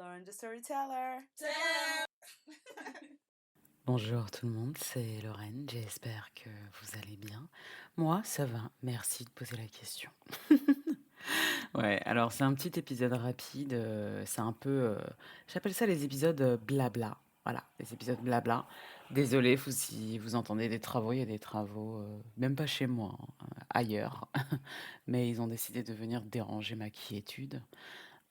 Lauren the Storyteller. Bonjour tout le monde, c'est Lorraine, j'espère que vous allez bien. Moi, ça va, merci de poser la question. Ouais, alors c'est un petit épisode rapide, c'est un peu, j'appelle ça les épisodes blabla. Voilà, les épisodes blabla. Désolé si vous entendez des travaux, il y a des travaux, même pas chez moi, hein, ailleurs. Mais ils ont décidé de venir déranger ma quiétude.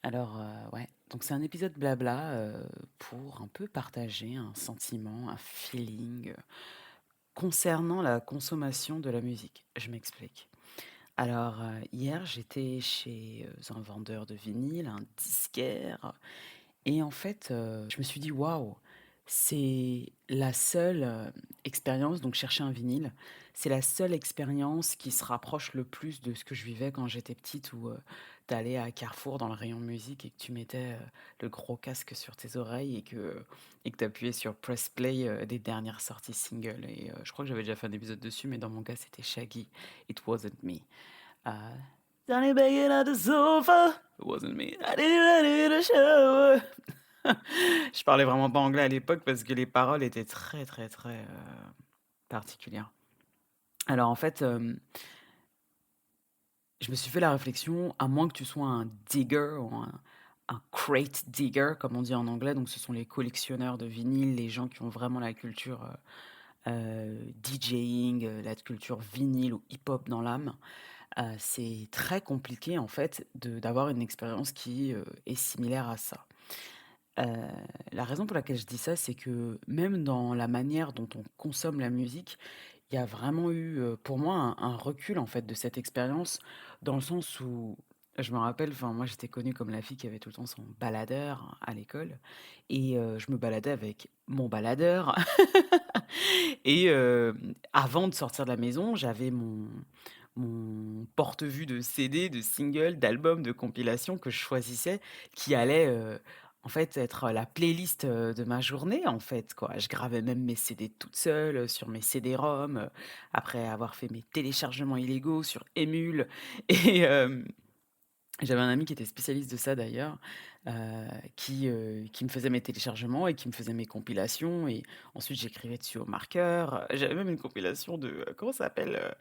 Alors, ouais, donc c'est un épisode blabla pour un peu partager un sentiment, un feeling concernant la consommation de la musique. Je m'explique. Alors, hier, j'étais chez un vendeur de vinyle, un disquaire, et en fait, je me suis dit: «Waouh, c'est la seule, expérience», donc chercher un vinyle, c'est la seule expérience qui se rapproche le plus de ce que je vivais quand j'étais petite où, tu allais à Carrefour dans le rayon musique et que tu mettais, le gros casque sur tes oreilles et que tu appuyais sur press play, des dernières sorties singles et je crois que j'avais déjà fait un épisode dessus, mais dans mon cas, c'était Shaggy, It Wasn't Me. Uh, Johnny begging at the sofa. It wasn't me. I need a shower. Je parlais vraiment pas anglais à l'époque parce que les paroles étaient très très très particulières. Alors en fait, je me suis fait la réflexion, à moins que tu sois un digger ou un crate digger, comme on dit en anglais, donc ce sont les collectionneurs de vinyles, les gens qui ont vraiment la culture DJing, la culture vinyle ou hip-hop dans l'âme. C'est très compliqué en fait d'avoir une expérience qui est similaire à ça. Heu, la raison pour laquelle je dis ça, c'est que même dans la manière dont on consomme la musique, il y a vraiment eu, pour moi un recul en fait de cette expérience, dans le sens où je me rappelle, enfin moi j'étais connue comme la fille qui avait tout le temps son baladeur à l'école et je me baladais avec mon baladeur et avant de sortir de la maison, j'avais mon porte-vue de CD, de singles, d'albums, de compilations que je choisissais qui allaient, en fait, être la playlist, de ma journée, en fait, quoi. Je gravais même mes CD toute seule, sur mes CD-ROM, après avoir fait mes téléchargements illégaux sur Emule et j'avais un ami qui était spécialiste de ça d'ailleurs, qui me faisait mes téléchargements et qui me faisait mes compilations et ensuite j'écrivais dessus au marqueur. J'avais même une compilation de, comment ça s'appelle?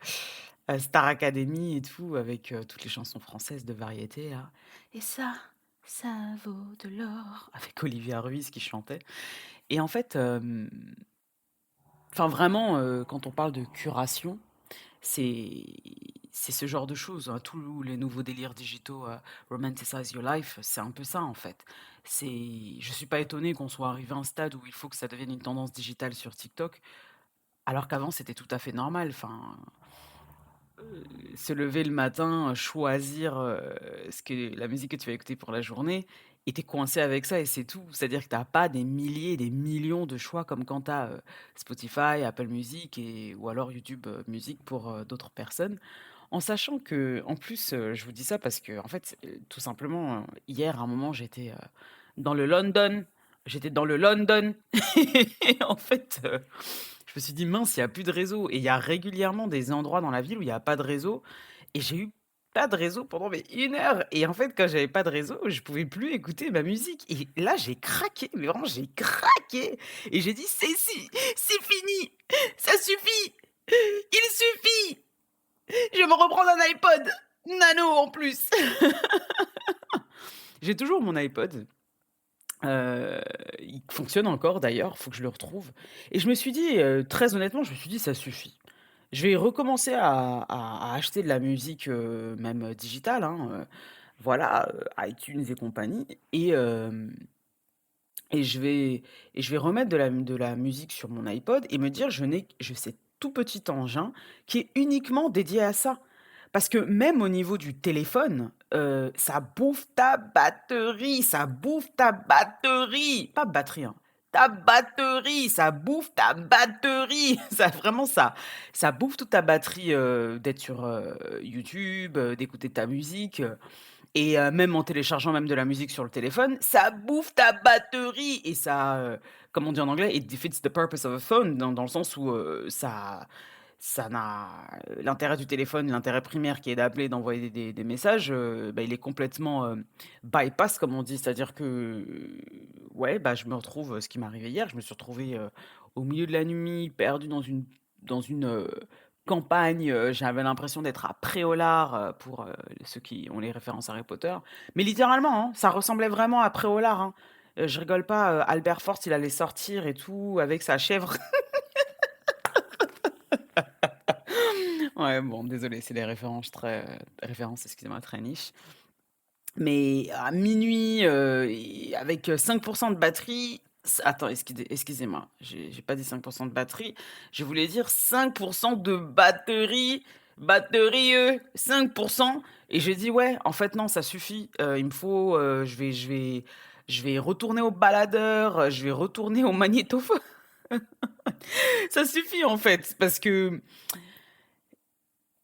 Star Academy et tout avec, toutes les chansons françaises de variété là. «Et ça vaut de l'or» avec Olivia Ruiz qui chantait et en fait, enfin vraiment, quand on parle de curation, c'est c'est ce genre de choses, hein, tous les nouveaux délires digitaux, Romanticize Your Life, c'est un peu ça, en fait. Je suis pas étonnée qu'on soit arrivé à un stade où il faut que ça devienne une tendance digitale sur TikTok, alors qu'avant c'était tout à fait normal. Enfin, se lever le matin, choisir, ce que la musique que tu vas écouter pour la journée et tu coincé avec ça et c'est tout. C'est-à-dire que tu as pas des milliers, des millions de choix comme quand tu as, Spotify, Apple Music ou alors YouTube, Music pour, d'autres personnes. En sachant qu'en plus, je vous dis ça parce qu'en fait, tout simplement, hier, à un moment, dans le London. J'étais dans le London et en fait, je me suis dit: «Mince, il y a plus de réseau» et il y a régulièrement des endroits dans la ville où il y a pas de réseau et j'ai eu pas de réseau pendant mais 1 heure et en fait, quand j'avais pas de réseau, je pouvais plus écouter ma musique et là, j'ai craqué, mais vraiment j'ai craqué et j'ai dit: c'est fini, ça suffit, il suffit, je vais me reprendre un iPod nano en plus». J'ai toujours mon iPod, il fonctionne encore d'ailleurs, faut que je le retrouve et je me suis dit, très honnêtement, je me suis dit: «Ça suffit». Je vais recommencer à acheter de la musique, même, digitale, hein, voilà, iTunes et compagnie et je vais remettre de la musique sur mon iPod et me dire: «Je ce tout petit engin qui est uniquement dédié à ça». Parce que même au niveau du téléphone, ça bouffe ta batterie, ça bouffe ta batterie! Pas batterie, hein, ta batterie, ça bouffe ta batterie! Ça bouffe toute ta batterie, d'être sur, YouTube, d'écouter ta musique, et même en téléchargeant même de la musique sur le téléphone, ça bouffe ta batterie et ça, comme on dit en anglais, «It defeats the purpose of a phone» dans le sens où, ça n'a l'intérêt du téléphone, l'intérêt primaire qui est d'appeler, d'envoyer des messages, bah, il est complètement, bypass comme on dit. C'est-à-dire que, ouais, bah, je me retrouve, ce qui m'est arrivé hier, je me suis retrouvé, au milieu de la nuit, perdu dans une campagne, j'avais l'impression d'être à Préolard, pour, ceux qui ont les références Harry Potter. Mais littéralement, hein, ça ressemblait vraiment à Préolard, hein. Je rigole pas, Albert Forst, il allait sortir et tout avec sa chèvre. Ouais, bon, désolé, c'est des références, excusez-moi, très niche. Mais à minuit, et avec, 5 de batterie, attends, excusez-moi, j'ai pas dit 5 de batterie, je voulais dire 5 de batterie, 5. Et j'ai dit: «Ouais, en fait, non, ça suffit, il me faut, je vais retourner au baladeur, je vais retourner au magnétophone». Ça suffit, en fait, parce que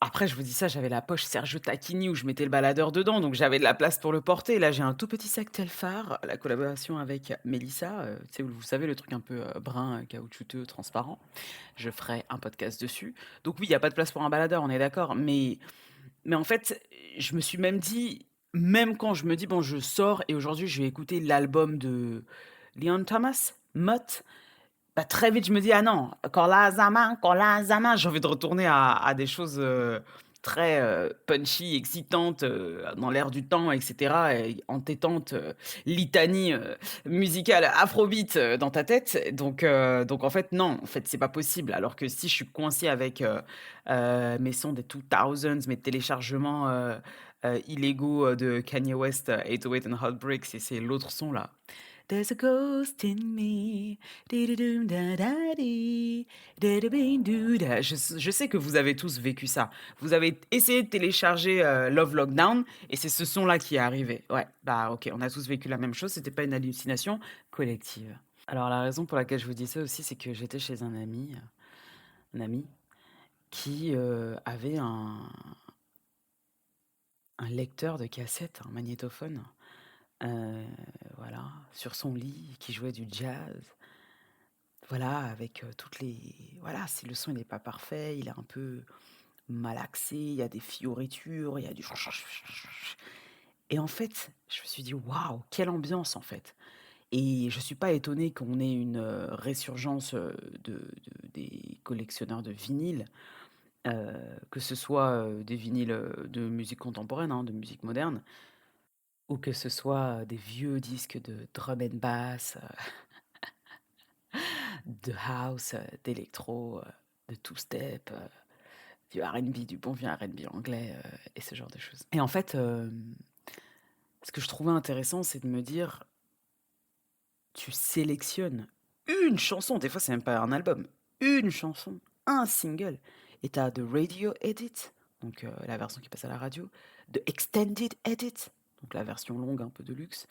après, je vous dis ça, j'avais la poche Sergio Tacchini où je mettais le baladeur dedans, donc j'avais de la place pour le porter. Là, j'ai un tout petit sac Telfar, la collaboration avec Mélissa, tu sais, vous savez, le truc un peu, brun, caoutchouteux, transparent. Je ferai un podcast dessus. Donc oui, il y a pas de place pour un baladeur, on est d'accord. Mais en fait, je me suis même dit, même quand je me dis: «Bon, je sors et aujourd'hui, je vais écouter l'album de Leon Thomas, Mutt», bah, très vite, je me dis: «Ah non, Kola Zama», j'ai envie de retourner à des choses, très, punchy, excitantes, dans l'air du temps et cetera et entêtantes, litanie, musicale afrobeat, dans ta tête. Donc en fait, non, en fait, c'est pas possible. Alors que si je suis coincé avec, mes sons des 2000s, mes téléchargements, illégaux, de Kanye West, 808 and Heartbreaks et c'est l'autre son là. There's a ghost in me. Di-di-dum da-da-di. Di-di-bing-doo-da. Je sais que vous avez tous vécu ça. Vous avez essayé de télécharger Love Lockdown et c'est ce son-là qui est arrivé. Ouais, bah ok, on a tous vécu la même chose. C'était pas une hallucination collective. Alors la raison pour laquelle je vous dis ça aussi, c'est que j'étais chez un ami qui avait un lecteur de cassette, un magnétophone. Heu, voilà, sur son lit, qui jouait du jazz. Voilà, avec, toutes les voilà, si le son il est pas parfait, il est un peu malaxé, il y a des fioritures, il y a du et en fait, je me suis dit: «Waouh, quelle ambiance, en fait» et je suis pas étonnée qu'on ait une, résurgence, des collectionneurs de vinyles, que ce soit, des vinyles, de musique contemporaine, hein, de musique moderne ou que ce soit, des vieux disques de drum and bass, de house, d'électro, de two-step, du R&B, du bon vieux R&B anglais, et ce genre de choses. Et en fait, ce que je trouvais intéressant, c'est de me dire: «Tu sélectionnes une chanson», des fois c'est même pas un album, une chanson, un single et tu as the radio edit, donc la version qui passe à la radio, the extended edit, donc la version longue un peu de luxe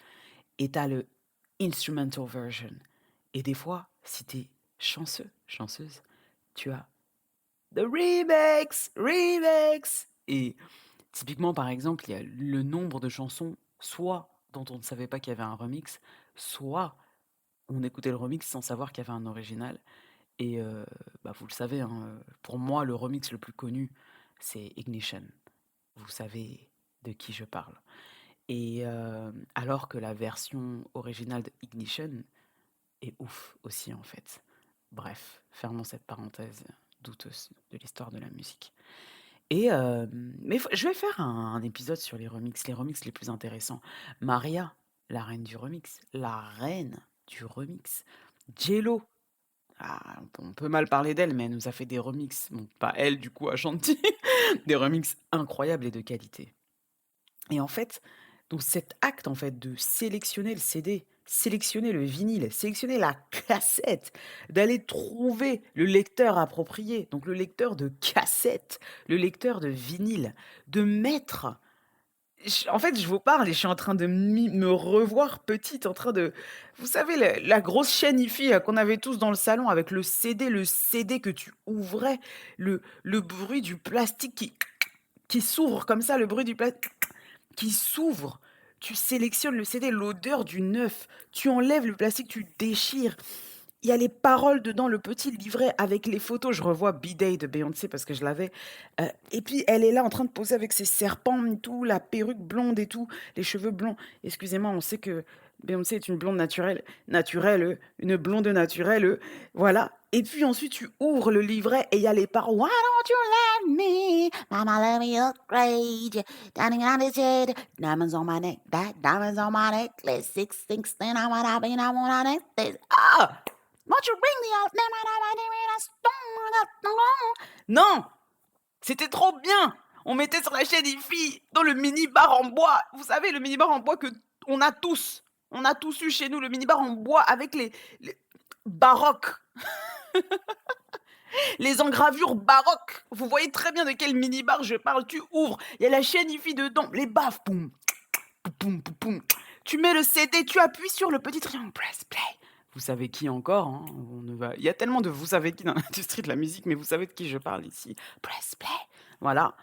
et tu as le instrumental version et des fois, si tu es chanceux, chanceuse, tu as The remix! Remix! Et typiquement, par exemple, il y a le nombre de chansons, soit dont on ne savait pas qu'il y avait un remix, soit on écoutait le remix sans savoir qu'il y avait un original. Et bah, vous le savez, hein, pour moi, le remix le plus connu, c'est Ignition. Vous savez de qui je parle. Et alors que la version originale de Ignition est ouf aussi, en fait. Bref, fermons cette parenthèse douteuse de l'histoire de la musique. Et mais je vais faire un épisode sur les remixes les plus intéressants. Maria, la reine du remix, la reine du remix. Djelo, ah, on peut mal parler d'elle, mais elle nous a fait des remixes, bon, pas elle du coup, Ashanti, des remixes incroyables et de qualité. Et en fait, donc cet acte en fait de sélectionner le CD, sélectionner le vinyle, sélectionner la cassette, d'aller trouver le lecteur approprié, donc le lecteur de cassette, le lecteur de vinyle, de mettre en fait, je vous parle et je suis en train de me revoir petite, en train de vous savez la grosse chaîne hi-fi, qu'on avait tous dans le salon avec le CD que tu ouvrais, le bruit du plastique qui s'ouvre comme ça, le bruit du plastique qui s'ouvre. Tu sélectionnes le CD, l'odeur du neuf. Tu enlèves le plastique, tu déchires. il y a les paroles dedans, le petit livret avec les photos. Je revois B-Day de Beyoncé parce que je l'avais, et puis elle est là en train de poser avec ses serpents et tout, la perruque blonde et tout, les cheveux blonds. Excusez-moi, on sait que Beyoncé est une blonde naturelle, une blonde naturelle, voilà, et puis ensuite tu ouvres le livret et il y a les paroles: «Why don't you let me? Mama let me upgrade you. Diamond on his head, diamonds on my neck, diamonds on my necklace, 6 then I wanna be, I wanna necklace. Ah! Won't you bring the old Non! C'était trop bien! On mettait sur la chaîne IFI dans le mini-bar en bois. Vous savez, le mini-bar en bois que on a tous. On a tous eu chez nous, le mini-bar en bois avec les baroques, les engravures baroques. Vous voyez très bien de quel mini-bar je parle. Tu ouvres, il y a la chaîne IFI dedans, les baffes, poum, poum, poum, poum. Tu mets le CD, tu appuies sur le petit triangle, press play. Vous savez qui encore, hein, il y a tellement de vous savez qui dans l'industrie de la musique, mais vous savez de qui je parle ici. Press play, voilà.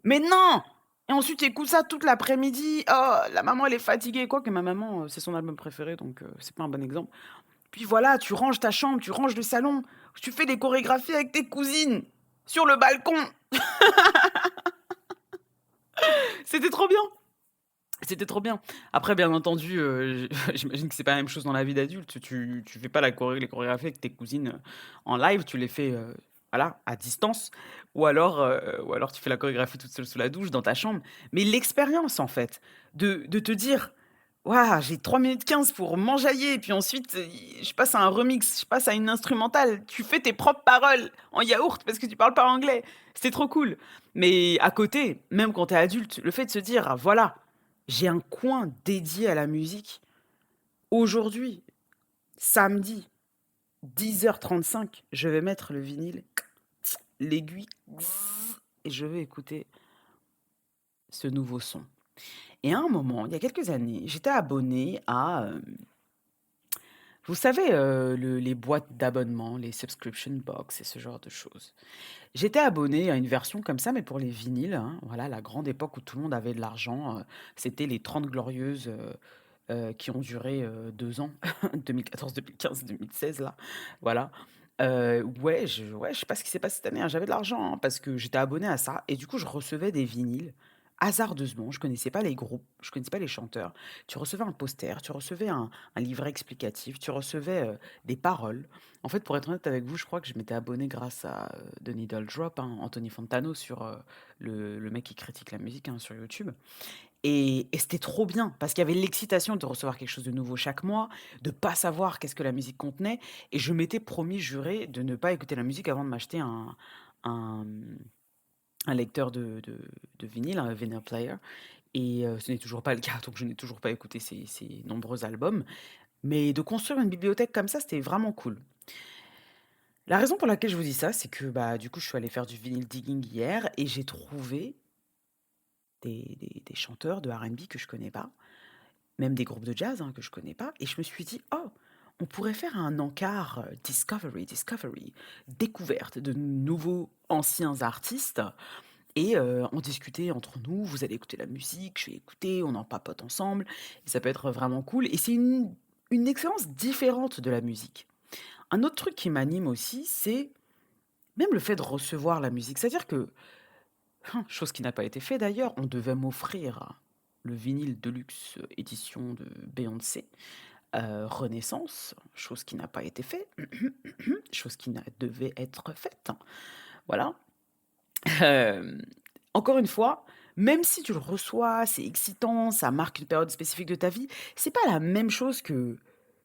Mais non! Et ensuite, tu écoutes ça toute l'après-midi. Oh, la maman, elle est fatiguée. Quoique ma maman, c'est son album préféré, donc c'est pas un bon exemple. Puis voilà, tu ranges ta chambre, tu ranges le salon, tu fais des chorégraphies avec tes cousines sur le balcon. C'était trop bien! C'était trop bien. Après, bien entendu, j'imagine que c'est pas la même chose dans la vie d'adulte. Tu fais pas les chorégraphies avec tes cousines, en live, tu les fais, voilà, à distance ou alors tu fais la chorégraphie toute seule sous la douche dans ta chambre. Mais l'expérience, en fait, de te dire: «Waouh, j'ai 3 minutes 15 pour m'enjailler et puis ensuite, je passe à un remix, je passe à une instrumentale». Tu fais tes propres paroles en yaourt parce que tu parles pas anglais. C'était trop cool. Mais à côté, même quand tu es adulte, le fait de se dire: «Ah voilà, j'ai un coin dédié à la musique. Aujourd'hui, samedi, 10h35, je vais mettre le vinyle, l'aiguille, et je vais écouter ce nouveau son». Et à un moment, il y a quelques années, j'étais abonnée à, vous savez, les boîtes d'abonnement, les subscription box et ce genre de choses. J'étais abonnée à une version comme ça, mais pour les vinyles, hein, voilà, la grande époque où tout le monde avait de l'argent, c'était les 30 glorieuses, qui ont duré, 2 ans, 2014, 2015, 2016 là, voilà. Ouais, je sais pas ce qui s'est passé cette année, hein, j'avais de l'argent, hein, parce que j'étais abonné à ça et du coup, je recevais des vinyles hasardeusement. Je connaissais pas les groupes, je connaissais pas les chanteurs. Tu recevais un poster, tu recevais un livret explicatif, tu recevais, des paroles. En fait, pour être honnête avec vous, je crois que je m'étais abonné grâce à, The Needle Drop, hein, Anthony Fantano sur, le mec qui critique la musique, hein, sur YouTube. Et c'était trop bien parce qu'il y avait l'excitation de recevoir quelque chose de nouveau chaque mois, de pas savoir qu'est-ce que la musique contenait et je m'étais promis juré de ne pas écouter la musique avant de m'acheter un, un lecteur de vinyle, un vinyl player et ce n'est toujours pas le cas, donc je n'ai toujours pas écouté ces nombreux albums. Mais de construire une bibliothèque comme ça, c'était vraiment cool. La raison pour laquelle je vous dis ça, c'est que, bah, du coup, je suis allée faire du vinyl digging hier et j'ai trouvé des chanteurs de R&B que je connais pas. Même des groupes de jazz, hein, que je connais pas et je me suis dit: «Oh, on pourrait faire un encart, discovery, découverte de nouveaux, anciens artistes et en discuter entre nous. Vous allez écouter la musique, je vais écouter, on en papote ensemble et ça peut être vraiment cool» et c'est une expérience différente de la musique. Un autre truc qui m'anime aussi, c'est même le fait de recevoir la musique. C'est-à-dire que, chose qui n'a pas été fait d'ailleurs, on devait m'offrir le vinyle de luxe édition de Beyoncé. Renaissance, chose qui n'a pas été fait, chose qui devait être faite, voilà. Hem, Encore une fois, même si tu le reçois, c'est excitant, ça marque une période spécifique de ta vie, c'est pas la même chose que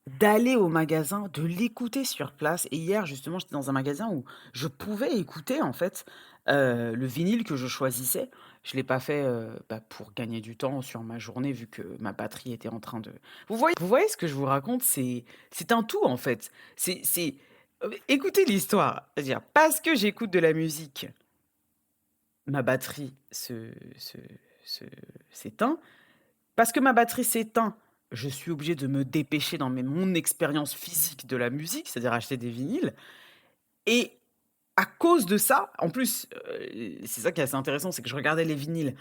d'aller au magasin, de l'écouter sur place et hier justement, j'étais dans un magasin où je pouvais écouter en fait, le vinyle que je choisissais. Je l'ai pas fait, bah, pour gagner du temps sur ma journée vu que ma batterie était en train de vous voyez ce que je vous raconte? C'est un tout en fait. Écoutez l'histoire, c'est-à-dire parce que j'écoute de la musique, ma batterie se s'éteint. Parce que ma batterie s'éteint, je suis obligée de me dépêcher dans mon expérience physique de la musique, c'est-à-dire acheter des vinyles et à cause de ça, en plus, c'est ça qui est assez intéressant, c'est que je regardais les vinyles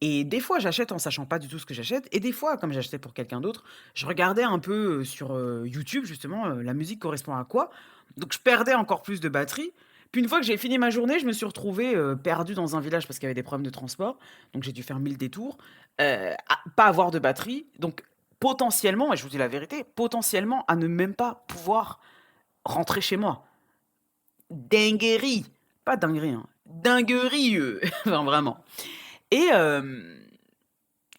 Et des fois, j'achète en sachant pas du tout ce que j'achète et des fois, comme j'achetais pour quelqu'un d'autre, je regardais un peu, sur, YouTube justement, la musique correspond à quoi. Donc je perdais encore plus de batterie. Puis une fois que j'ai fini ma journée, je me suis retrouvé perdu dans un village parce qu'il y avait des problèmes de transport. Donc j'ai dû faire 1000 détours, à pas avoir de batterie. Donc potentiellement, et je vous dis la vérité, potentiellement à ne même pas pouvoir rentrer chez moi. Dinguerie! Pas dinguerie, hein, dinguerie, enfin vraiment. Et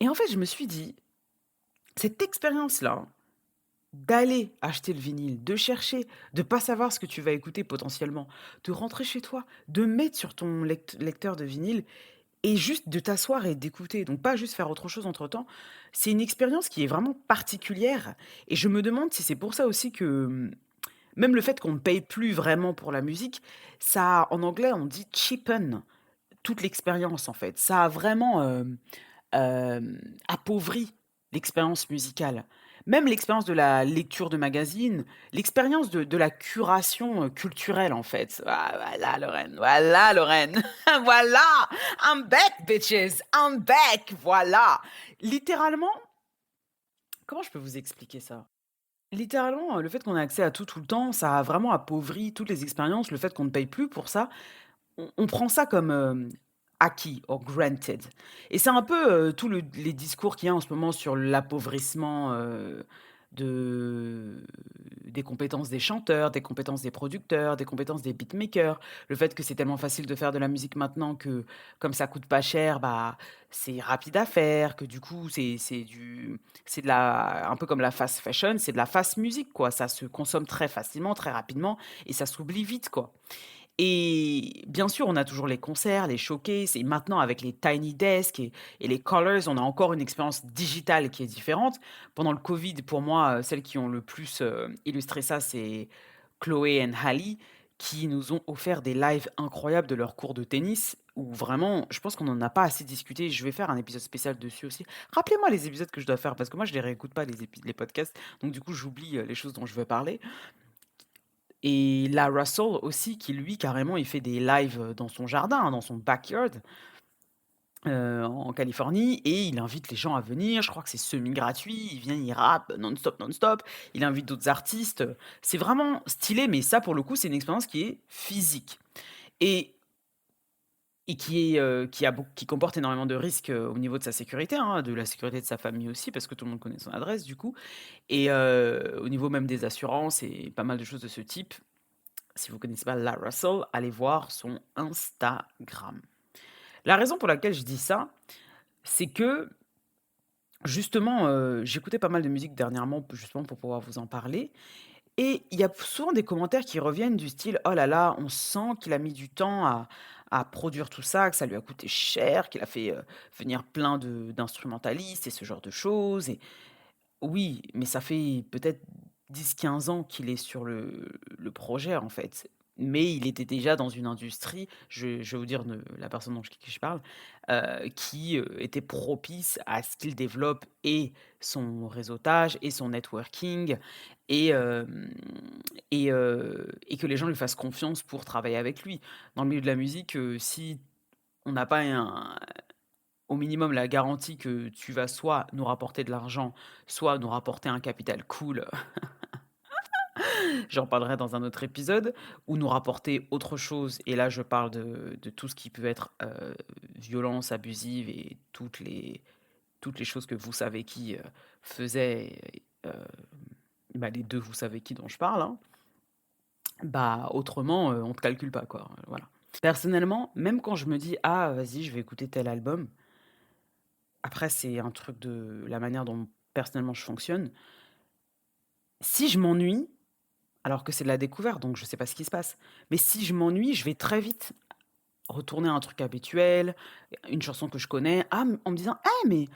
et en fait, je me suis dit: «Cette expérience-là, d'aller acheter le vinyle, de chercher, de pas savoir ce que tu vas écouter potentiellement, de rentrer chez toi, de mettre sur ton lecteur de vinyle et juste de t'asseoir et d'écouter, donc pas juste faire autre chose entre-temps». C'est une expérience qui est vraiment particulière et je me demande si c'est pour ça aussi que, même le fait qu'on ne paye plus vraiment pour la musique, ça en anglais, on dit «cheapen» toute l'expérience, en fait. Ça a vraiment, appauvrit l'expérience musicale. Même l'expérience de la lecture de magazines, l'expérience de la curation, culturelle, en fait. Ah, voilà Lorraine, voilà! I'm back bitches, I'm back, voilà! Littéralement, comment je peux vous expliquer ça? Littéralement, le fait qu'on ait accès à tout, tout le temps, ça a vraiment appauvri toutes les expériences. Le fait qu'on ne paye plus pour ça, on prend ça comme, acquis or granted et c'est un peu, tout les discours qu'il y a en ce moment sur l'appauvrissement, de des compétences des chanteurs, des compétences des producteurs, des compétences des beatmakers. Le fait que c'est tellement facile de faire de la musique maintenant que, comme ça coûte pas cher, bah, c'est rapide à faire, que du coup c'est de la un peu comme la fast fashion, c'est de la fast music quoi. Ça se consomme très facilement, très rapidement et ça s'oublie vite quoi. Et bien sûr, on a toujours les concerts, les showcases et maintenant avec les Tiny Desk et les Colors, on a encore une expérience digitale qui est différente. Pendant le covid, pour moi, celles qui ont le plus, illustré ça, c'est Chloé et Halle qui nous ont offert des lives incroyables de leurs cours de tennis où vraiment, je pense qu'on en a pas assez discuté. Je vais faire un épisode spécial dessus aussi. Rappelez-moi les épisodes que je dois faire parce que moi je les réécoute pas les podcasts, donc du coup j'oublie, les choses dont je veux parler. Et la Russell aussi qui lui carrément il fait des lives, dans son jardin, hein, dans son backyard, en Californie et il invite les gens à venir. Je crois que c'est semi-gratuit. Il vient, il rappe non-stop, non-stop. Il invite d'autres artistes, c'est vraiment stylé, mais ça pour le coup, c'est une expérience qui est physique et qui comporte énormément de risques, au niveau de sa sécurité, hein, de la sécurité de sa famille aussi parce que tout le monde connaît son adresse du coup et au niveau même des assurances et pas mal de choses de ce type. Si vous connaissez pas La Russell, allez voir son Instagram. La raison pour laquelle je dis ça, c'est que justement, j'écoutais pas mal de musique dernièrement, justement pour pouvoir vous en parler et il y a souvent des commentaires qui reviennent du style: «Oh là là, on sent qu'il a mis du temps à produire tout ça, que ça lui a coûté cher, qu'il a fait, venir plein d'instrumentalistes et ce genre de choses» et oui, mais ça fait peut-être 10, 15 ans qu'il est sur le projet, en fait. Mais il était déjà dans une industrie, je vais vous dire la personne dont qui je parle, qui, était propice à ce qu'il développe et son réseautage et son networking et et que les gens lui fassent confiance pour travailler avec lui. Dans le milieu de la musique, si on n'a pas un au minimum la garantie que tu vas soit nous rapporter de l'argent, soit nous rapporter un capital cool, j'en parlerai dans un autre épisode, ou nous rapporter autre chose et là je parle de tout ce qui peut être, violence abusive et toutes les choses que vous savez qui, faisaient, heu, bah, les 2 vous savez qui dont je parle, hein. Bah, autrement, on te calcule pas quoi, voilà. Personnellement, même quand je me dis: «Ah vas-y je vais écouter tel album», après c'est un truc de la manière dont personnellement je fonctionne. Si je m'ennuie, alors que c'est de la découverte, donc je sais pas ce qui se passe, mais si je m'ennuie, je vais très vite retourner à un truc habituel, une chanson que je connais, en me disant: «Ah mais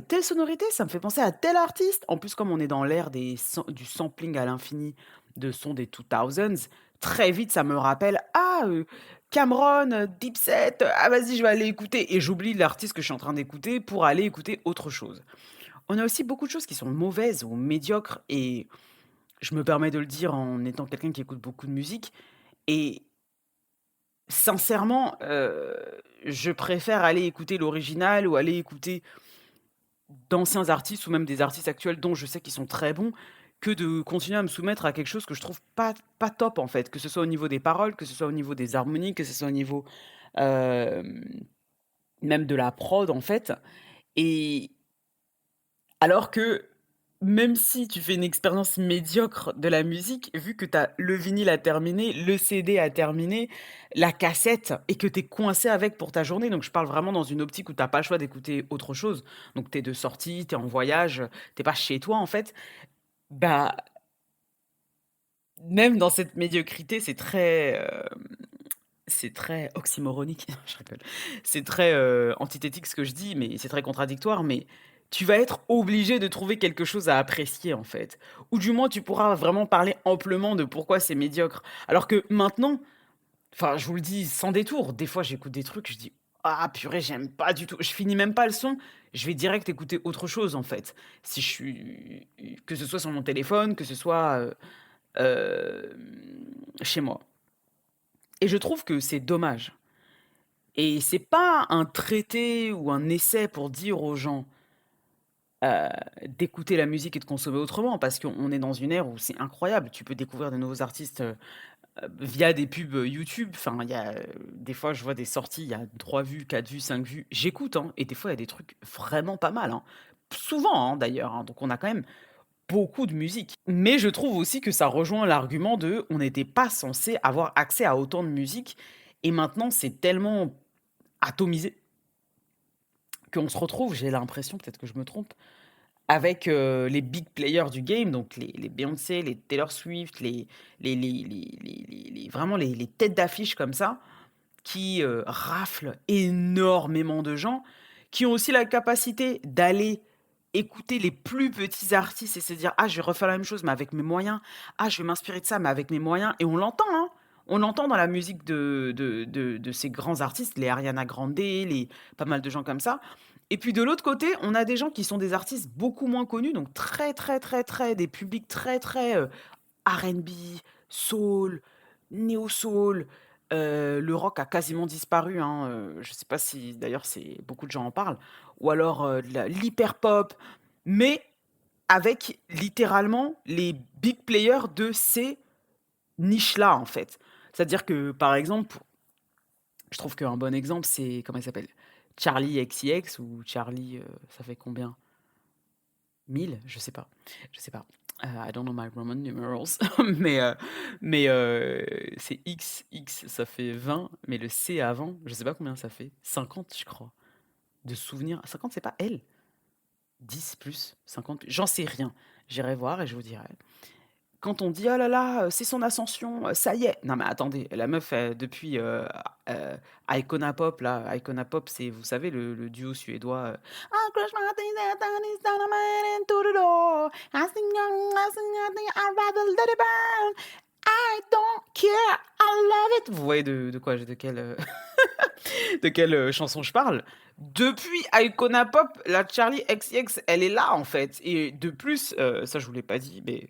telle sonorité, ça me fait penser à tel artiste». En plus, comme on est dans l'ère du sampling à l'infini de sons des 2000s, très vite ça me rappelle: Cameron, Dipset, ah vas-y je vais aller écouter» et j'oublie l'artiste que je suis en train d'écouter pour aller écouter autre chose. On a aussi beaucoup de choses qui sont mauvaises ou médiocres et je me permets de le dire en étant quelqu'un qui écoute beaucoup de musique et sincèrement, je préfère aller écouter l'original ou aller écouter d'anciens artistes ou même des artistes actuels dont je sais qu'ils sont très bons, que de continuer à me soumettre à quelque chose que je trouve pas top, en fait. Que ce soit au niveau des paroles, que ce soit au niveau des harmonies, que ce soit au niveau, hem, même de la prod, en fait. Et alors que, même si tu fais une expérience médiocre de la musique, vu que tu as le vinyle à terminer, le CD à terminer, la cassette et que tu es coincé avec pour ta journée, donc je parle vraiment dans une optique où tu as pas le choix d'écouter autre chose. Donc tu es de sortie, tu es en voyage, tu es pas chez toi en fait. Bah, même dans cette médiocrité, c'est très oxymoronique, je rigole. C'est très, antithétique ce que je dis, mais c'est très contradictoire, mais tu vas être obligé de trouver quelque chose à apprécier, en fait. Ou du moins, tu pourras vraiment parler amplement de pourquoi c'est médiocre. Alors que maintenant, enfin, je vous le dis sans détour, des fois, j'écoute des trucs, je dis: «Ah purée, j'aime pas du tout». Je finis même pas le son, je vais direct écouter autre chose, en fait. Si je suis que ce soit sur mon téléphone, que ce soit, chez moi. Et je trouve que c'est dommage. Et c'est pas un traité ou un essai pour dire aux gens, d'écouter la musique et de consommer autrement, parce qu'on est dans une ère où c'est incroyable. Tu peux découvrir de nouveaux artistes, via des pubs, YouTube. Enfin, il y a, des fois, je vois des sorties, il y a 3 vues, 4 vues, 5 vues. J'écoute, hein, et des fois, il y a des trucs vraiment pas mal, hein. Souvent, hein, d'ailleurs, hein, donc on a quand même beaucoup de musique. Mais je trouve aussi que ça rejoint l'argument de: on n'était pas censé avoir accès à autant de musique et maintenant c'est tellement atomisé qu'on se retrouve, j'ai l'impression, peut-être que je me trompe, avec, les big players du game, donc les Beyoncé, les Taylor Swift, les vraiment les têtes d'affiche comme ça, qui, raflent énormément de gens, qui ont aussi la capacité d'aller écouter les plus petits artistes et se dire: «Ah, je vais refaire la même chose, mais avec mes moyens. Ah, je vais m'inspirer de ça, mais avec mes moyens», et on l'entend, hein. On l'entend dans la musique de ces grands artistes, les Ariana Grande, les pas mal de gens comme ça. Et puis de l'autre côté, on a des gens qui sont des artistes beaucoup moins connus, donc très, très, très, très des publics très, très, R&B, soul, néo soul. Le rock a quasiment disparu, hein, je sais pas si d'ailleurs c'est beaucoup de gens en parlent, ou alors, de la l'hyper pop, mais avec littéralement les big players de ces niches-là, en fait. C'est-à-dire que, par exemple, je trouve qu'un bon exemple, c'est comment il s'appelle? Charlie XCX ou Charlie, ça fait combien? 1000? Je sais pas, je sais pas. I don't know my Roman numerals, mais c'est XX, ça fait 20, mais le C avant, je sais pas combien ça fait. 50, je crois, de souvenirs. 50, c'est pas elle? 10 plus? 50 plus? J'en sais rien. J'irai voir et je vous dirai. Quand on dit: «Oh là là, c'est son ascension, ça y est». Non mais attendez, la meuf, depuis, heu, Icona Pop là, Icona Pop, c'est, vous savez, le duo suédois, I crush my things and turn this dynamite into the door. I sing nothing, I'd rather let it burn. I don't care, I love it. Vous voyez de quoi de quelle, de quelle, chanson je parle? Depuis Icona Pop, la Charlie XCX, elle est là, en fait, et de plus, ça je vous l'ai pas dit, mais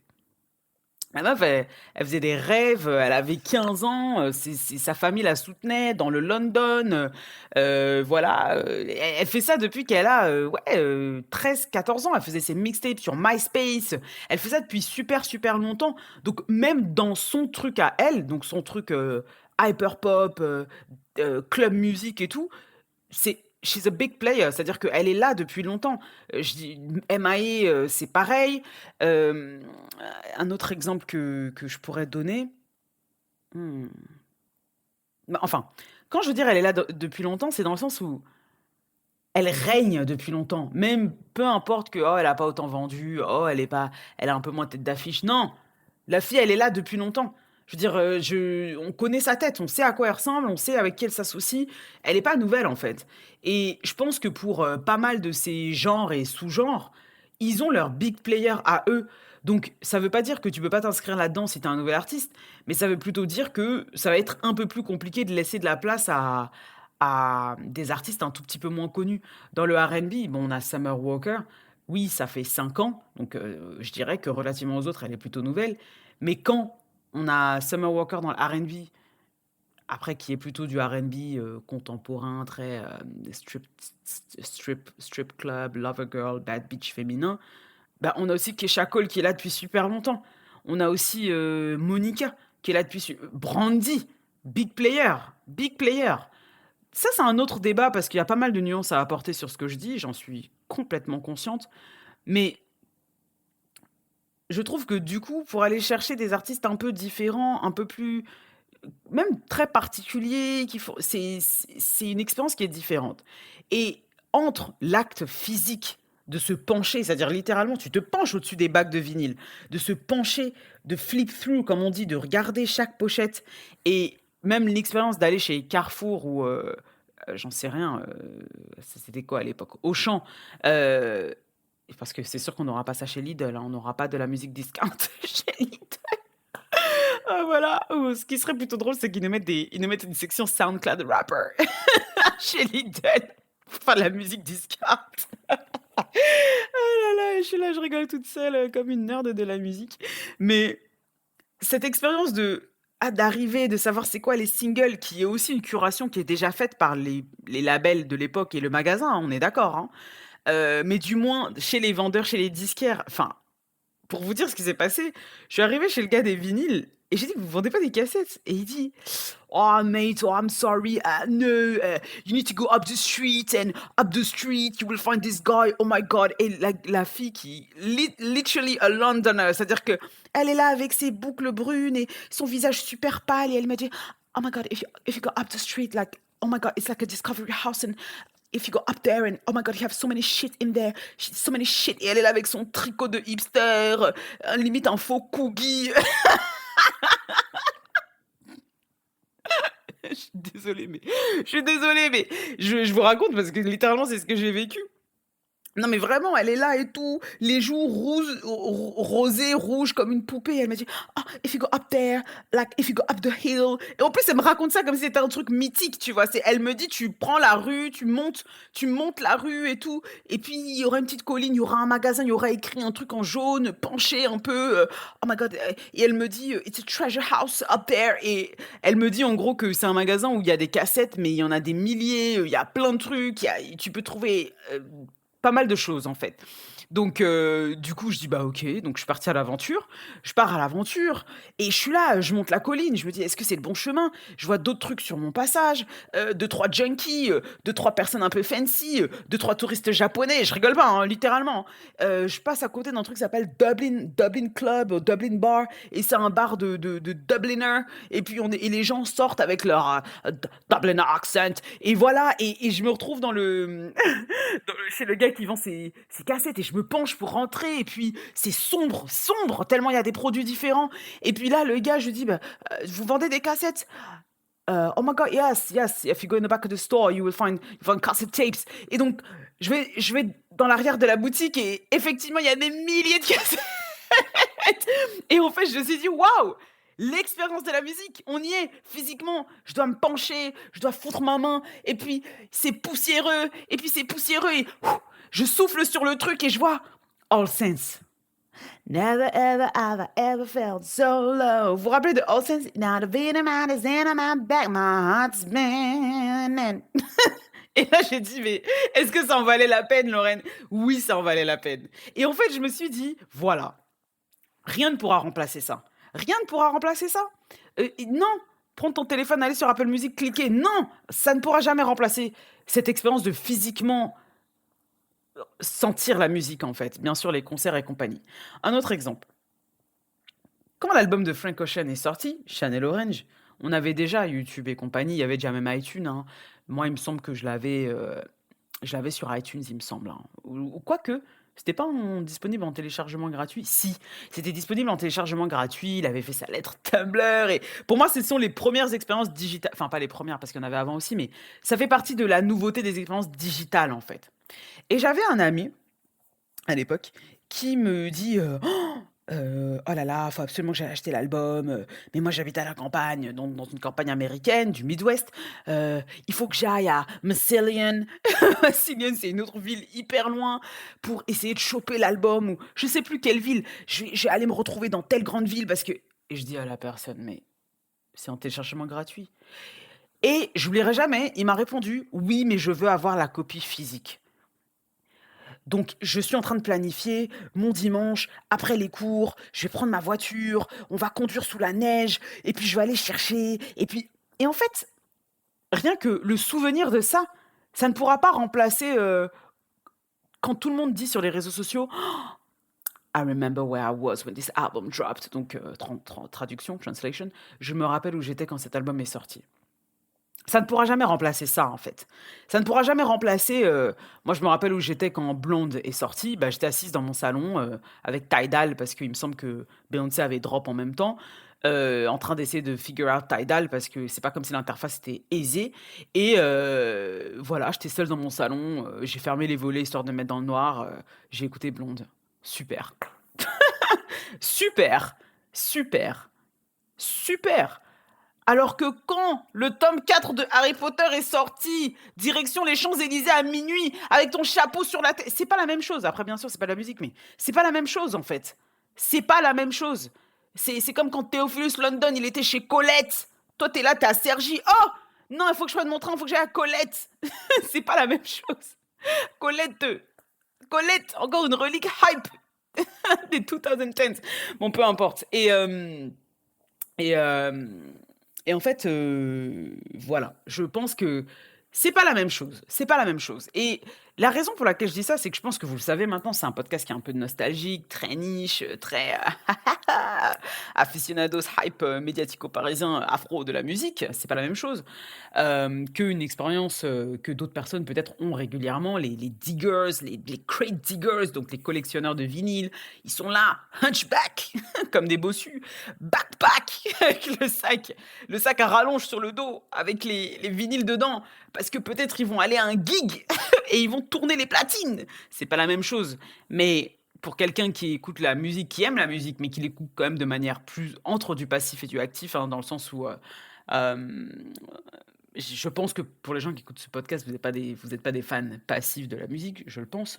la meuf, elle faisait des rêves, elle avait 15 ans, sa famille la soutenait dans le London, voilà, elle fait ça depuis qu'elle a, ouais, 13-14 ans. Elle faisait ses mixtapes sur MySpace. Elle fait ça depuis super, super longtemps. Donc même dans son truc à elle, donc son truc, hyper pop, club musique et tout, c'est she's a big player, c'est-à-dire qu'elle est là depuis longtemps. Je dis MIA, c'est pareil. Hem, un autre exemple que je pourrais donner, mmh, bah, enfin, quand je veux dire elle est là depuis longtemps, c'est dans le sens où elle règne depuis longtemps. Même peu importe que, oh, elle a pas autant vendu, oh, elle a un peu moins tête d'affiche. Non! La fille, elle est là depuis longtemps. Je veux dire, on connaît sa tête, on sait à quoi elle ressemble, on sait avec qui elle s'associe. Elle est pas nouvelle, en fait. Et je pense que pour, pas mal de ces genres et sous-genres, ils ont leur big player à eux. Donc ça veut pas dire que tu peux pas t'inscrire là-dedans si tu es un nouvel artiste, mais ça veut plutôt dire que ça va être un peu plus compliqué de laisser de la place à des artistes un tout petit peu moins connus. Dans le R&B, bon, on a Summer Walker. Oui, ça fait 5 ans, donc je dirais que relativement aux autres, elle est plutôt nouvelle. Mais quand on a Summer Walker dans le R&B Après qui est plutôt du R&B, contemporain, très, strip club, lover girl, bad bitch féminin. Bah, on a aussi Keisha Cole qui est là depuis super longtemps. On a aussi, Monica qui est là depuis Brandy, big player, big player. Ça, c'est un autre débat parce qu'il y a pas mal de nuances à apporter sur ce que je dis, j'en suis complètement consciente. Mais je trouve que du coup, pour aller chercher des artistes un peu différents, un peu plus même très particuliers, qui font c'est une expérience qui est différente et entre l'acte physique de se pencher, c'est-à-dire littéralement tu te penches au-dessus des bacs de vinyle, de se pencher, de flip through comme on dit, de regarder chaque pochette et même l'expérience d'aller chez Carrefour ou j'en sais rien, c'était quoi à l'époque? Auchan, heu, parce que c'est sûr qu'on n'aura pas ça chez Lidl, hein, on n'aura pas de la musique discount chez Lidl. Ah voilà, ou ce qui serait plutôt drôle, c'est qu'ils nous mettent une section SoundCloud rapper chez Lidl pour faire de la musique discount. Oh là là, je suis là, je rigole toute seule, comme une nerd de la musique. Mais cette expérience d'arriver, de savoir c'est quoi les singles, qui est aussi une curation qui est déjà faite par les labels de l'époque et le magasin, hein, on est d'accord, hein. Mais du moins chez les vendeurs, chez les disquaires, enfin pour vous dire ce qui s'est passé, je suis arrivée chez le gars des vinyles et j'ai dit: «Vous vendez pas des cassettes?» et il dit: «Oh mate, oh I'm sorry, no, you need to go up the street and up the street you will find this guy, oh my god» et la fille qui literally a Londoner, c'est-à-dire que elle est là avec ses boucles brunes et son visage super pâle et elle m'a dit: «Oh my god, if you go up the street, like, oh my god, it's like a discovery house and if you go up there and oh my god, you have so many shit in there, so many shit» et elle est là avec son tricot de hipster, limite un faux Coogie. Je suis désolée, mais je vous raconte parce que littéralement, c'est ce que j'ai vécu. Non, mais vraiment, elle est là et tout, les joues rouges, rosées, rouges comme une poupée. Elle m'a dit: «Ah, if you go up there, like if you go up the hill» et en plus, elle me raconte ça comme si c'était un truc mythique, tu vois? Elle me dit: «Tu prends la rue, tu montes la rue et tout et puis il y aura une petite colline, il y aura un magasin, il y aura écrit un truc en jaune, penché un peu, oh my god» et elle me dit, «It's a treasure house up there» et elle me dit en gros que c'est un magasin où il y a des cassettes, mais il y en a des milliers, il y a plein de trucs, tu peux trouver, pas mal de choses, en fait. Donc du coup, je dis: «Bah, OK», donc je suis partie à l'aventure. Je pars à l'aventure et je suis là, je monte la colline, je me dis: «Est-ce que c'est le bon chemin?» Je vois d'autres trucs sur mon passage, 2-3 junkies, 2-3 personnes un peu fancy, 2-3 touristes japonais, je rigole pas, hein, littéralement. Je passe à côté d'un truc qui s'appelle Dublin Club, Dublin Bar et c'est un bar de Dubliners et puis et les gens sortent avec leur, Dublin accent et voilà et je me retrouve chez le gars qui vend ses cassettes et je me penche pour rentrer et puis c'est sombre, sombre, tellement il y a des produits différents. Et puis là, le gars, je lui dis, bah, vous vendez des cassettes? Oh my god, yes, yes. If you go in the back of the store, you will find cassette tapes. Et donc, je vais dans l'arrière de la boutique et effectivement, il y a des milliers de cassettes. Et en fait, je me suis dit, waouh! L'expérience de la musique, on y est, physiquement. Je dois me pencher, je dois foutre ma main, et puis c'est poussiéreux, et puis c'est poussiéreux, et je souffle sur le truc et je vois All Sense. Never ever have I ever felt so low. Vous vous rappelez de All Sense? Now the beat of my is in my back, my heart's been. Et là, j'ai dit, mais est-ce que ça en valait la peine, Lorraine? Oui, ça en valait la peine. Et en fait, je me suis dit, voilà. Rien ne pourra remplacer ça. Rien ne pourra remplacer ça. Non, prendre ton téléphone, aller sur Apple Music, cliquer, non, ça ne pourra jamais remplacer cette expérience de physiquement sentir la musique, en fait. Bien sûr, les concerts et compagnie. Un autre exemple. Quand l'album de Frank Ocean est sorti, Channel Orange, on avait déjà YouTube et compagnie, il y avait déjà même iTunes, hein. Moi, il me semble que je l'avais sur iTunes, il me semble, hein. Ou quoique, c'était pas disponible en téléchargement gratuit? Si, c'était disponible en téléchargement gratuit, il avait fait sa lettre Tumblr et pour moi, ce sont les premières expériences digitales enfin pas les premières parce qu'il y en avait avant aussi, mais ça fait partie de la nouveauté des expériences digitales, en fait. Et j'avais un ami, à l'époque, qui me dit, «Oh là là, faut absolument que j'aille acheter l'album, mais moi j'habite à la campagne, donc dans une campagne américaine, du Midwest, il faut que j'aille à Massillon». Massillon, c'est une autre ville hyper loin pour essayer de choper l'album ou je sais plus quelle ville. Je vais aller me retrouver dans telle grande ville parce que et je dis à la personne: «Mais C'est en téléchargement gratuit et j'oublierai jamais, il m'a répondu: «Oui, mais je veux avoir la copie physique». Donc je suis en train de planifier mon dimanche, après les cours, je vais prendre ma voiture, on va conduire sous la neige et puis je vais aller chercher et en fait, rien que le souvenir de ça, ça ne pourra pas remplacer, quand tout le monde dit sur les réseaux sociaux: «I remember where I was when this album dropped», donc traduction, translation, je me rappelle où j'étais quand cet album est sorti. Ça ne pourra jamais remplacer ça, en fait. Ça ne pourra jamais remplacer, moi je me rappelle où j'étais quand Blonde est sorti, bah, j'étais assise dans mon salon, avec Tidal parce qu'il me semble que Beyoncé avait drop en même temps, en train d'essayer de figure out Tidal parce que c'est pas comme si l'interface était aisée et voilà, j'étais seule dans mon salon, j'ai fermé les volets histoire de me mettre dans le noir, j'ai écouté Blonde. Super. Super! Super! Super! Alors que quand le tome 4 de Harry Potter est sorti, direction les Champs-Élysées à minuit, avec ton chapeau sur la tête, c'est pas la même chose. Après, bien sûr, c'est pas de la musique, mais c'est pas la même chose en fait. C'est pas la même chose. C'est comme quand Theophilus London, il était chez Colette. Toi, t'es là, t'es à Cergy. Oh non, il faut que je prenne mon train, il faut que j'aille à Colette. C'est pas la même chose. Colette, Colette, encore une relique hype des 2010s. Bon, peu importe. Et, et en fait, voilà, je pense que c'est pas la même chose, c'est pas la même chose et la raison pour laquelle je dis ça, c'est que je pense que vous le savez maintenant, c'est un podcast qui est un peu nostalgique, très niche, très aficionados hype, médiatico-parisien, afro de la musique. C'est pas la même chose, qu'une expérience, que d'autres personnes peut-être ont régulièrement. Les diggers, les crate diggers, donc les collectionneurs de vinyles, ils sont là, hunchback, comme des bossus, backpack avec le sac à rallonge sur le dos avec les vinyles dedans parce que peut-être ils vont aller à un gig et ils vont tourner les platines. C'est pas la même chose. Mais pour quelqu'un qui écoute la musique, qui aime la musique, mais qui l'écoute quand même de manière plus entre du passif et du actif, hein, dans le sens où je pense que pour les gens qui écoutent ce podcast, vous êtes pas des fans passifs de la musique, je le pense.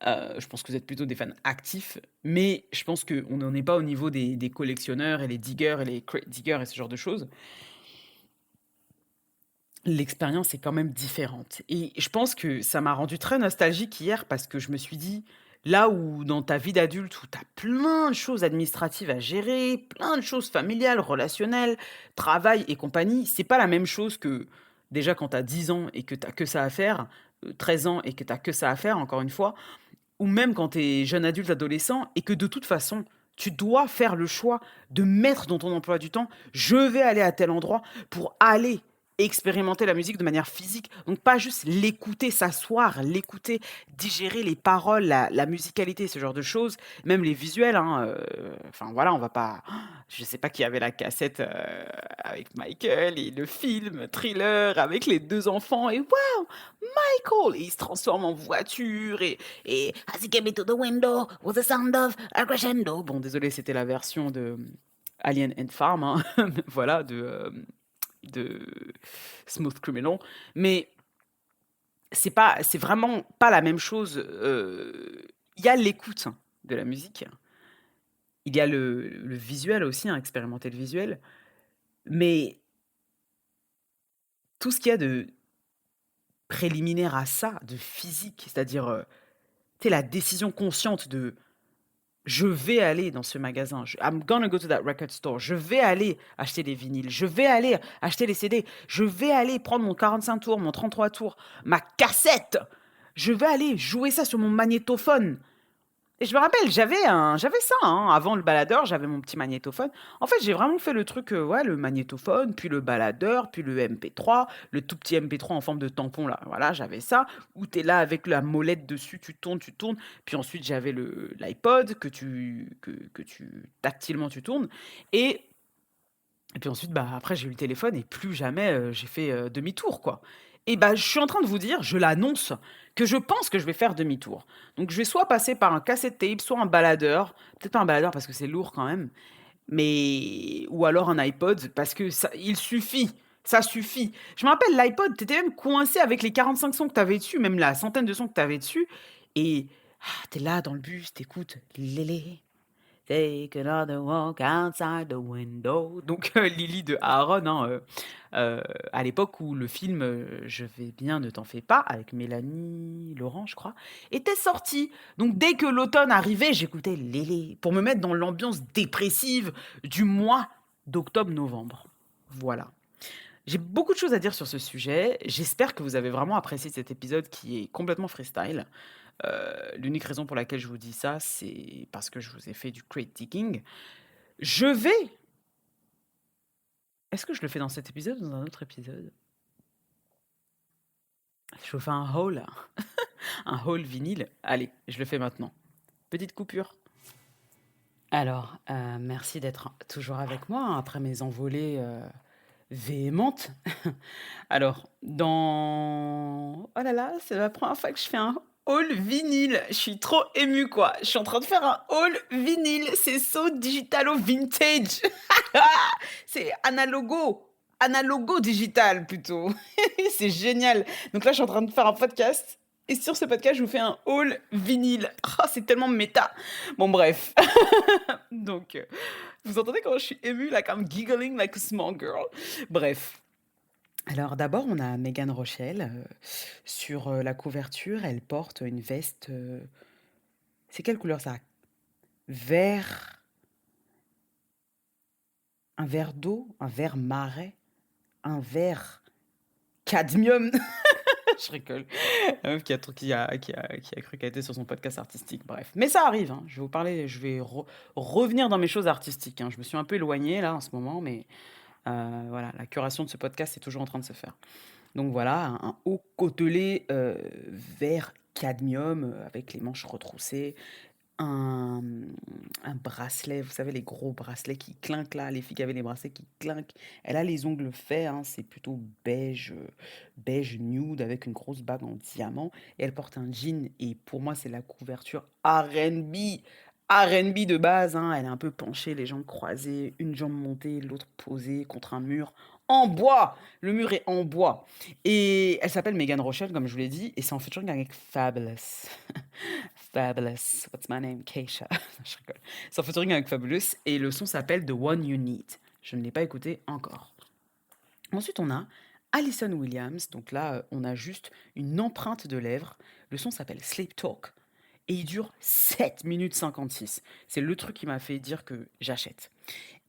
Je pense que vous êtes plutôt des fans actifs, mais je pense qu'on n'en est pas au niveau des collectionneurs et les diggers et les crate diggers et ce genre de choses. L'expérience est quand même différente et je pense que ça m'a rendu très nostalgique hier parce que je me suis dit: «Là où dans ta vie d'adulte où tu as plein de choses administratives à gérer, plein de choses familiales, relationnelles, travail et compagnie», c'est pas la même chose que déjà quand tu as 10 ans et que tu as que ça à faire, 13 ans et que tu as que ça à faire encore une fois, ou même quand tu es jeune adulte, adolescent et que de toute façon, tu dois faire le choix de mettre dans ton emploi du temps: «Je vais aller à tel endroit pour aller expérimenter la musique de manière physique». Donc pas juste l'écouter, s'asseoir, l'écouter, digérer les paroles, la musicalité, ce genre de choses, même les visuels, hein, enfin voilà, on va pas je sais pas qui avait la cassette, avec Michael et le film Thriller avec les 2 enfants et waouh! Michael! Et il se transforme en voiture et As he came into the window with the sound of a crescendo. Bon, désolé, c'était la version de Alien and Farm, hein, voilà, de Smooth Criminal. Mais c'est vraiment pas la même chose. Il y a l'écoute de la musique, il y a le visuel aussi, hein, expérimenter le visuel, mais tout ce qu'il y a de préliminaire à ça, de physique, c'est-à-dire, tu sais, la décision consciente de: «Je vais aller dans ce magasin, I'm gonna go to that record store. Je vais aller acheter les vinyles, je vais aller acheter les CD, je vais aller prendre mon 45 tours, mon 33 tours, ma cassette, je vais aller jouer ça sur mon magnétophone». Et je me rappelle, j'avais ça, hein, avant le baladeur, j'avais mon petit magnétophone. En fait, j'ai vraiment fait le truc, ouais, le magnétophone, puis le baladeur, puis le MP3, le tout petit MP3 en forme de tampon là, voilà, j'avais ça, où tu es là avec la molette dessus, tu tournes, puis ensuite j'avais l'iPod que tu tactilement tu tournes et puis ensuite, bah, après j'ai eu le téléphone et plus jamais, j'ai fait, demi-tour, quoi. Et bah, je suis en train de vous dire, je l'annonce, que je pense que je vais faire demi-tour. Donc je vais soit passer par un cassette tape, soit un baladeur. Peut-être pas un baladeur parce que c'est lourd quand même, mais ou alors un iPod parce que ça il suffit, ça suffit. Je me rappelle l'iPod, tu étais même coincé avec les 45 sons que tu avais dessus, même la centaine de sons que tu avais dessus et tu es là dans le bus, tu écoutes: Take another walk outside the window. Donc Lily de Aaron, hein, à l'époque où le film, Je vais bien, ne t'en fais pas, avec Mélanie Laurent, je crois, était sorti. Donc dès que l'automne arrivait, j'écoutais Lily pour me mettre dans l'ambiance dépressive du mois d'octobre-novembre. Voilà. J'ai beaucoup de choses à dire sur ce sujet. J'espère que vous avez vraiment apprécié cet épisode qui est complètement freestyle. L'unique raison pour laquelle je vous dis ça, c'est parce que je vous ai fait du crate digging. Je vais Est-ce que je le fais dans cet épisode ou dans un autre épisode? Je vous fais un haul, un haul vinyle. Allez, je le fais maintenant. Petite coupure. Alors, merci d'être toujours avec moi, hein, après mes envolées, véhémentes. Alors, oh là là, c'est la première fois que je fais un haul vinyle. Je suis trop émue, quoi. Je suis en train de faire un haul vinyle. C'est So Digitalo Vintage. C'est analogo digital plutôt. C'est génial. Donc là, je suis en train de faire un podcast. Et sur ce podcast, je vous fais un haul vinyle. Oh, c'est tellement méta. Bon, bref. Donc, vous entendez comment je suis émue, like I'm giggling like a small girl. Bref. Alors d'abord, on a Megan Rochelle. Sur la couverture, elle porte une veste. C'est quelle couleur ça? Vert. Un verre d'eau? Un verre marais? Un verre cadmium? Je rigole. La meuf qui a cru qu'elle était sur son podcast artistique. Bref. Mais ça arrive, hein. Je vais vous parler, je vais revenir dans mes choses artistiques, hein. Je me suis un peu éloignée là en ce moment, mais voilà, la curation de ce podcast est toujours en train de se faire. Donc voilà, un haut côtelé vert cadmium avec les manches retroussées, un, un bracelet, vous savez, les gros bracelets qui clinquent là, les filles qui avaient les bracelets qui clinquent. Elle a les ongles faits, hein, c'est plutôt beige, beige nude avec une grosse bague en diamant. Et elle porte un jean, et pour moi, c'est la couverture R&B. R&B de base, hein. Elle est un peu penchée, les jambes croisées, une jambe montée, l'autre posée contre un mur en bois. Le mur est en bois. Et elle s'appelle Megan Rochelle, comme je vous l'ai dit, et c'est en featuring avec Fabulous. Fabulous. What's my name? Keisha. Je rigole. C'est en featuring avec Fabulous, et le son s'appelle The One You Need. Je ne l'ai pas écouté encore. Ensuite, on a Alison Williams. Donc là, on a juste une empreinte de lèvres. Le son s'appelle Sleep Talk. Et il dure 7 minutes 56. C'est le truc qui m'a fait dire que j'achète.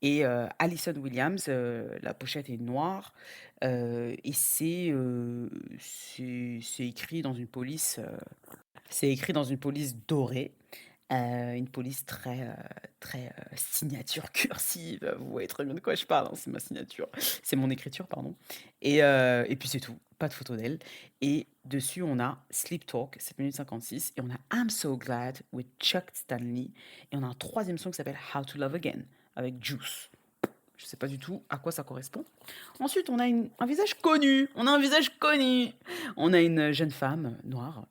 Et Alison Williams, la pochette est noire. Et c'est écrit dans une police. C'est écrit dans une police dorée. Une police très signature cursive. Vous voyez très bien de quoi je parle, hein, c'est ma signature. C'est mon écriture, pardon. Et puis c'est tout, pas de photo d'elle. Et dessus, on a Sleep Talk, 7 minutes 56. Et on a I'm So Glad with Chuck Stanley. Et on a un troisième son qui s'appelle How to Love Again avec Juice. Je sais pas du tout à quoi ça correspond. Ensuite, on a un visage connu. On a un visage connu. On a une jeune femme noire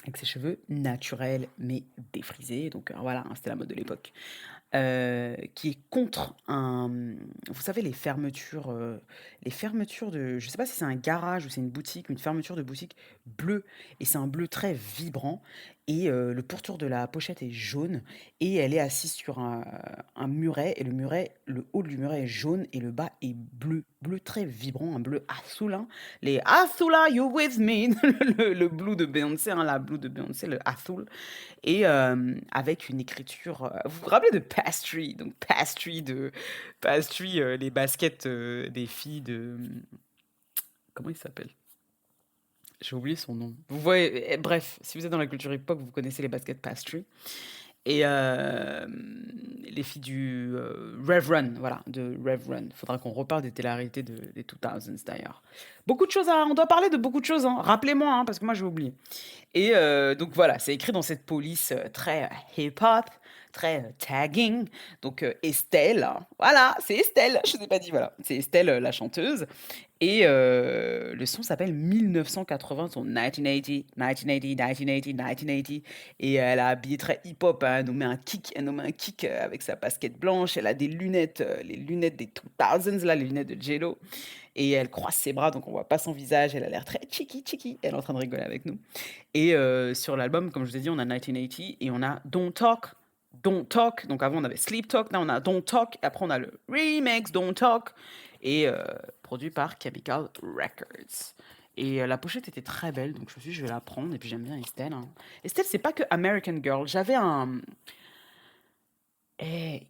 avec ses cheveux naturels mais défrisés. Donc voilà, hein, c'était la mode de l'époque. Qui est contre vous savez, les fermetures de, je sais pas si c'est un garage ou c'est une boutique, une fermeture de boutique bleue, et c'est un bleu très vibrant, et le pourtour de la pochette est jaune, et elle est assise sur un muret, et le haut du muret est jaune et le bas est bleu, bleu très vibrant, un bleu azul, hein. Les Azula, you with me, le blue de Beyoncé, hein, la blue de Beyoncé, le azul. Et avec une écriture, vous vous rappelez de Pastry? Donc Pastry, les baskets, des filles de, comment il s'appelle? J'ai oublié son nom. Vous voyez, bref, si vous êtes dans la culture hip-hop, vous connaissez les baskets Pastry. Et les filles du Rev Run, voilà, de Rev Run. Faudra qu'on reparle des télé-réalités des 2000s d'ailleurs. Beaucoup de choses on doit parler de beaucoup de choses, hein. Rappelez-moi, hein, parce que moi j'ai oublié. Et donc voilà, c'est écrit dans cette police très hip-hop, très tagging. Donc Estelle, hein, voilà, c'est Estelle, je ne ai pas dit, voilà, c'est Estelle la chanteuse. Et le son s'appelle 1980, son 1980, 1980, 1980, 1980. Et elle a habillé très hip-hop, hein, elle nous met un kick avec sa basket blanche. Elle a des lunettes, les lunettes des 2000s, là, les lunettes de J-Lo. Et elle croise ses bras, donc on voit pas son visage. Elle a l'air très cheeky, cheeky. Elle est en train de rigoler avec nous. Et sur l'album, comme je vous ai dit, on a 1980 et on a Don't Talk Don't Talk. Donc avant, on avait Sleep Talk, là, on a Don't Talk. Après, on a le remix Don't Talk et produit par Chemical Records. Et la pochette était très belle, donc je me suis dit, je vais la prendre. Et puis j'aime bien Estelle, hein. Estelle, c'est pas que American Girl. J'avais un.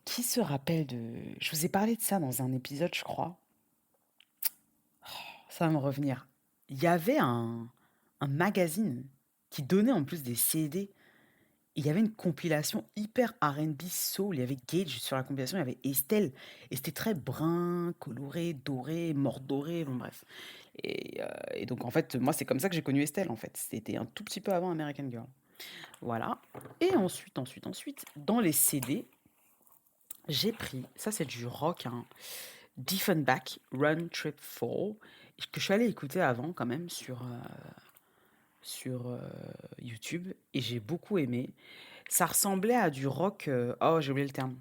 Qui se rappelle de. Je vous ai parlé de ça dans un épisode, je crois. Ça va me revenir. Il y avait un magazine qui donnait en plus des CD. Il y avait une compilation hyper R&B soul. Il y avait Gage sur la compilation, il y avait Estelle. Et c'était très brun, coloré, doré, mordoré, bon bref. Et donc en fait, moi c'est comme ça que j'ai connu Estelle en fait. C'était un tout petit peu avant American Girl. Voilà. Et ensuite, dans les CD, j'ai pris, ça c'est du rock, hein, Diefenbach, Run Trip Fall, que je suis allée écouter avant quand même sur YouTube, et j'ai beaucoup aimé. Ça ressemblait à du rock, oh j'ai oublié le terme.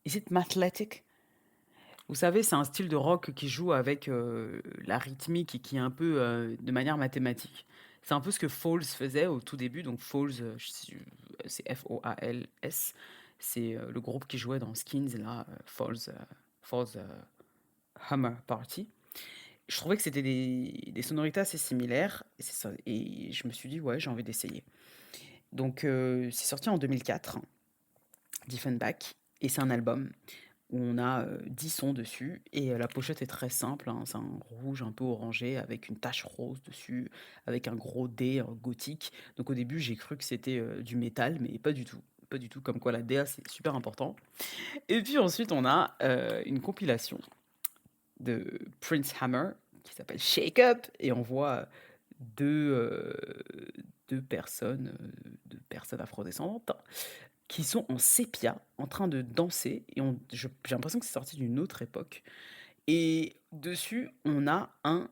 Is it mathletic? Vous savez, c'est un style de rock qui joue avec la rythmique et qui est un peu de manière mathématique. C'est un peu ce que Falls faisait au tout début. Donc Falls, c'est F-O-A-L-S. C'est le groupe qui jouait dans Skins, là, Falls Hammer Party. Je trouvais que c'était des sonorités assez similaires. Et, c'est ça, et je me suis dit, ouais, j'ai envie d'essayer. Donc c'est sorti en 2004, Diefenbach. Et c'est un album où on a 10 sons dessus. Et la pochette est très simple, hein, c'est un rouge un peu orangé avec une tache rose dessus, avec un gros D gothique. Donc au début, j'ai cru que c'était du métal, mais pas du tout. Pas du tout, comme quoi la DA c'est super important. Et puis ensuite, on a une compilation de Prince Hammer qui s'appelle Shake Up. Et on voit deux, euh, deux personnes afrodescendantes qui sont en sépia, en train de danser. Et j'ai l'impression que c'est sorti d'une autre époque. Et dessus, on a un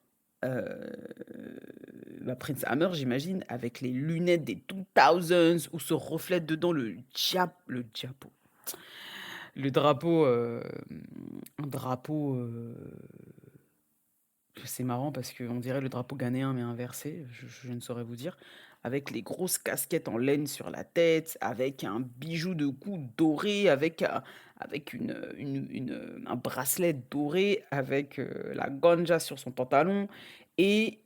Prince Hammer, j'imagine, avec les lunettes des 2000s, où se reflète dedans le diapo. Le drapeau, un drapeau, c'est marrant parce qu'on dirait le drapeau ghanéen mais inversé, je ne saurais vous dire. Avec les grosses casquettes en laine sur la tête, avec un bijou de cou doré, avec un bracelet doré, avec la ganja sur son pantalon. Et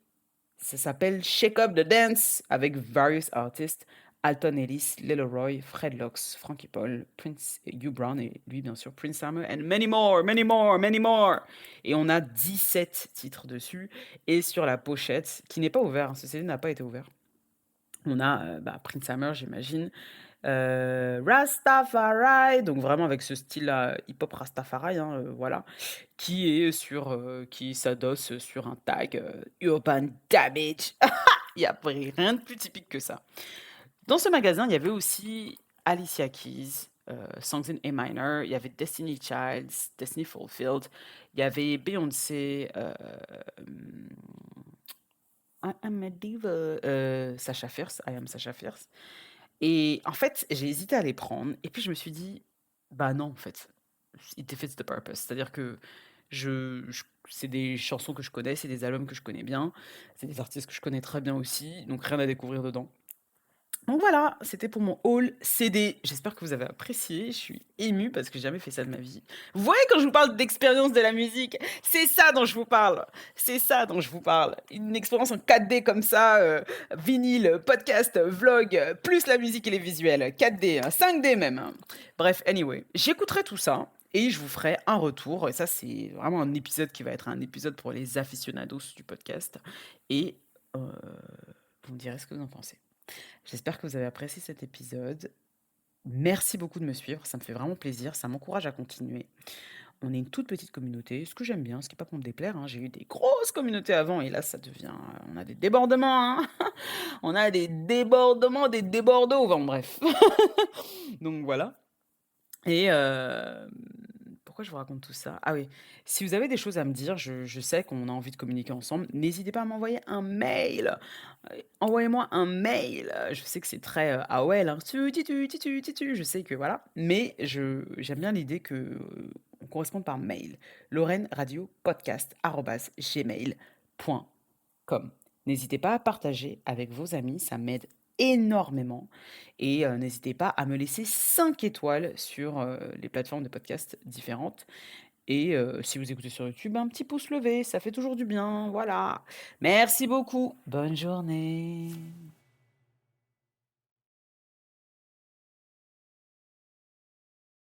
ça s'appelle Shake Up the Dance avec various artists. Alton Ellis, Lil Roy, Fred Lox, Frankie Paul, Prince, Hugh Brown et lui bien sûr Prince Hammer and many more, many more, many more. Et on a 17 titres dessus. Et sur la pochette, qui n'est pas ouverte, ce CD n'a pas été ouvert, on a Prince Hammer, j'imagine. Rastafari, donc vraiment avec ce style-là, hip-hop Rastafari, hein, voilà, qui s'adosse sur un tag Urban Damage. Il n'y a rien de plus typique que ça. Dans ce magasin, il y avait aussi Alicia Keys, Songs in A minor, il y avait Destiny Child, Destiny Fulfilled, il y avait Beyoncé, I am a diva, Sasha Fierce, I am Sasha Fierce. Et en fait, j'ai hésité à les prendre et puis je me suis dit: «Bah non, en fait, it defeats the purpose». C'est-à-dire que c'est des chansons que je connais, c'est des albums que je connais bien, c'est des artistes que je connais très bien aussi, donc rien à découvrir dedans. Donc voilà, c'était pour mon haul CD. J'espère que vous avez apprécié. Je suis émue parce que j'ai jamais fait ça de ma vie. Vous voyez quand je vous parle d'expérience de la musique, c'est ça dont je vous parle. C'est ça dont je vous parle. Une expérience en 4D comme ça, vinyle, podcast, vlog, plus la musique et les visuels. 4D, 5D même, hein. Bref, anyway, j'écouterai tout ça et je vous ferai un retour. Et ça, c'est vraiment un épisode qui va être un épisode pour les aficionados du podcast. Et vous me direz ce que vous en pensez. J'espère que vous avez apprécié cet épisode. Merci beaucoup de me suivre, ça me fait vraiment plaisir, ça m'encourage à continuer. On est une toute petite communauté, ce que j'aime bien, ce qui n'est pas pour me déplaire, hein. J'ai eu des grosses communautés avant et là ça devient... on a des débordements, hein. On a des débordements, des débordeaux, enfin bref. Donc voilà. Et pourquoi je vous raconte tout ça? Ah oui, si vous avez des choses à me dire, je sais qu'on a envie de communiquer ensemble, n'hésitez pas à m'envoyer un mail. Envoyez-moi un mail. Je sais que c'est très AOL, hein. Je sais que voilà, mais j'aime bien l'idée que on corresponde par mail. lorenradiopodcast@gmail.com. N'hésitez pas à partager avec vos amis, ça m'aide énormément et n'hésitez pas à me laisser 5 étoiles sur, les plateformes de podcast différentes et si vous écoutez sur YouTube, un petit pouce levé, ça fait toujours du bien, voilà. Merci beaucoup. Bonne journée.